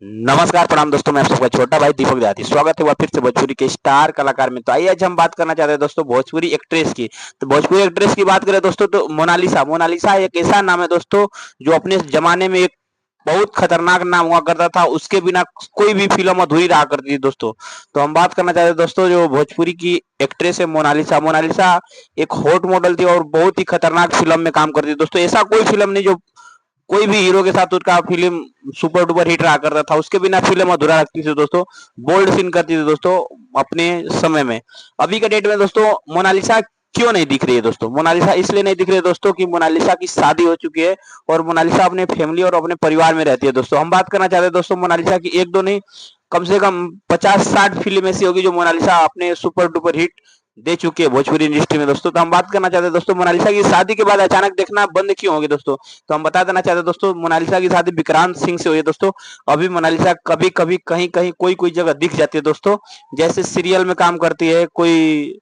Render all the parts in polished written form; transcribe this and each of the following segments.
नमस्कार प्रणाम दोस्तों, मैं आप सबका छोटा भाई दीपक देहाती स्वागत है वह फिर से भोजपुरी के स्टार कलाकार में। तो आइए आज हम बात करना चाहते हैं दोस्तों भोजपुरी एक्ट्रेस की। तो भोजपुरी एक्ट्रेस की बात करें दोस्तों तो मोनालिसा मोनालिसा एक ऐसा नाम है दोस्तों जो अपने जमाने में एक बहुत खतरनाक नाम हुआ करता था। उसके बिना कोई भी फिल्म अधूरी रहा करती थी दोस्तों। तो हम बात करना चाहते हैं दोस्तों जो भोजपुरी की एक्ट्रेस है मोनालिसा। मोनालिसा एक हॉट मॉडल थी और बहुत ही खतरनाक फिल्म में काम करती थी दोस्तों। ऐसा कोई फिल्म नहीं जो कोई भी हीरो के साथ उसका फिल्म सुपर डुपर हिट रहा करता था, उसके बिना फिल्म अधूरा रखती थी दोस्तों। बोल्ड सीन करती थी दोस्तों अपने समय में। अभी के डेट में दोस्तों मोनालिसा क्यों नहीं दिख रही है दोस्तों? मोनालिसा इसलिए नहीं दिख रही है दोस्तों कि मोनालिसा की शादी हो चुकी है और मोनालिसा अपने फैमिली और अपने परिवार में रहती है दोस्तों। हम बात करना चाहते हैं दोस्तों मोनालिसा की एक दो नहीं, कम से कम 50-60 फिल्म ऐसी होगी जो मोनालिसा अपने सुपर डुपर हिट दे चुकी है भोजपुरी इंडस्ट्री में दोस्तों। तो हम बात करना चाहते हैं दोस्तों मोनालिसा की शादी के बाद अचानक देखना बंद क्यों होगी दोस्तों? तो हम बता देना चाहते हैं दोस्तों मोनालिसा की शादी विक्रांत सिंह से हुई है दोस्तों। अभी मोनालिसा कभी कभी कहीं कहीं कोई कोई जगह दिख जाती है दोस्तों, जैसे सीरियल में काम करती है, कोई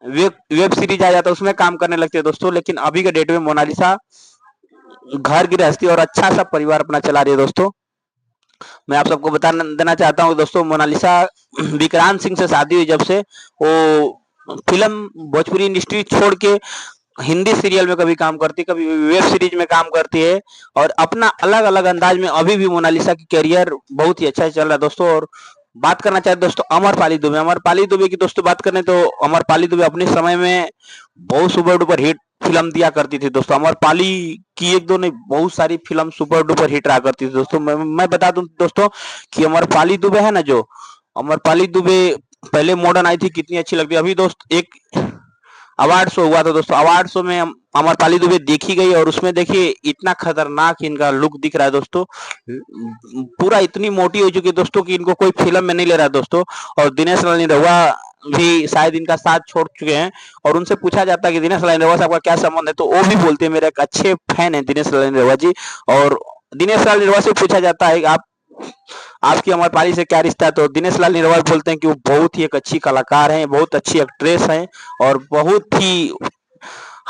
वेब सीरीज आ जाता है उसमें काम करने लगती है दोस्तों। लेकिन अभी के डेट में मोनालिसा घर गृहस्थी और अच्छा सा परिवार अपना चला रही है दोस्तों। मैं आप सबको बता देना चाहता हूँ दोस्तों मोनालिसा विक्रांत सिंह से शादी हुई जब से, वो फिल्म भोजपुरी इंडस्ट्री छोड़ के हिंदी सीरियल में कभी काम करती है, कभी वेब सीरीज में काम करती है और अपना अलग अलग अंदाज में अभी भी मोनालिसा की करियर बहुत ही अच्छा चल रहा है दोस्तों। और बात करना चाहते दोस्तों अमरपाली दुबे। अमरपाली दुबे की दोस्तों बात करें तो अमरपाली दुबे अपने समय में बहुत सुपर डुपर हिट फिल्म दिया करती थी दोस्तों। अमरपाली की एक दो नहीं बहुत सारी फिल्म सुपर डुपर हिट रहा करती थी दोस्तों। मैं बता दूं दोस्तों कि अमरपाली दुबे है ना, जो अमरपाली दुबे पहले मॉडर्न आई थी कितनी अच्छी लगती है। अभी दोस्त एक अवार्ड शो हुआ था दोस्तों, अवार्ड शो में अमरपाली दुबे देखी गई और उसमें देखिए इतना खतरनाक इनका लुक दिख रहा है दोस्तों। पूरा इतनी मोटी हो चुकी है दोस्तों कि इनको कोई फिल्म में नहीं ले रहा है दोस्तों। और दिनेश लाल निरहुआ भी शायद इनका साथ छोड़ चुके हैं और उनसे पूछा जाता है कि दिनेश लाल निरहुआ साहब का क्या संबंध है, तो वो भी बोलते हैं मेरे एक अच्छे फैन है दिनेश लाल निरहुआ जी। और दिनेश लाल निरहुआ से पूछा जाता है आप आपकी अमरपाली से क्या रिश्ता है, तो दिनेश लाल निरहुआ बोलते हैं कि वो बहुत ही एक अच्छी कलाकार हैं, बहुत अच्छी एक्ट्रेस हैं और बहुत ही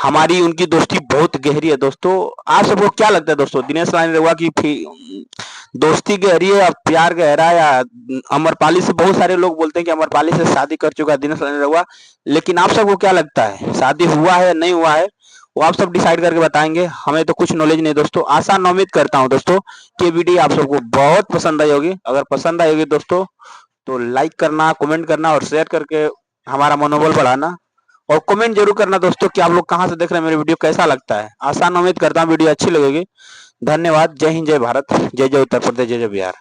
हमारी उनकी दोस्ती बहुत गहरी है दोस्तों। आप सबको क्या लगता है दोस्तों दिनेश लाल निरहुआ की दोस्ती गहरी है या प्यार गहरा है? या अमरपाली से बहुत सारे लोग बोलते हैं कि अमरपाली से शादी कर चुका है दिनेश लाल निरहुआ, लेकिन आप सबको क्या लगता है शादी हुआ है या नहीं हुआ है? वो आप सब डिसाइड करके बताएंगे। हमें तो कुछ नॉलेज नहीं दोस्तों। आसान उम्मीद करता हूँ दोस्तों कि वीडियो आप सबको बहुत पसंद आई होगी। अगर पसंद आई होगी दोस्तों तो लाइक करना, कमेंट करना और शेयर करके हमारा मनोबल बढ़ाना। और कमेंट जरूर करना दोस्तों कि आप लोग कहाँ से देख रहे हैं, मेरी वीडियो कैसा लगता है। आसान उम्मीद करता हूँ वीडियो अच्छी लगेगी। धन्यवाद। जय हिंद, जय भारत, जय जय उत्तर प्रदेश, जय जय बिहार।